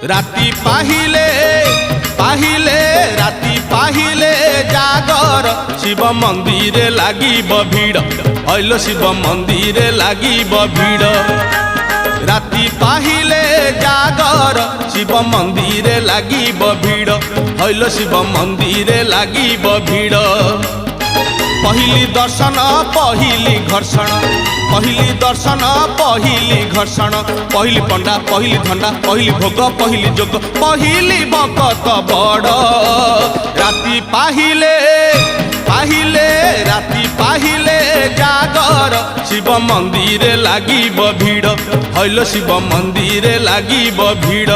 राती पाहिले पाहिले राती पाहिले जागर शिव मंदिर लागिब भीड़ हईल शिव मंदिर लागिब भीड़ राती पाहिले जागर शिव मंदिर लागिब भीड़ हईल शिव मंदिर लागिब भीड़ पहली दर्शन पहली घर्षण पहली दर्शन पहली घर्षण पहली पंडा पहली धंडा पहली भोग पहली जोग पहली भक्त बड़ राती पाहिले पाहिले राती पाहिले जागर शिव मंदिर लागिब भीड़ हईल शिव मंदिर लागिब भीड़।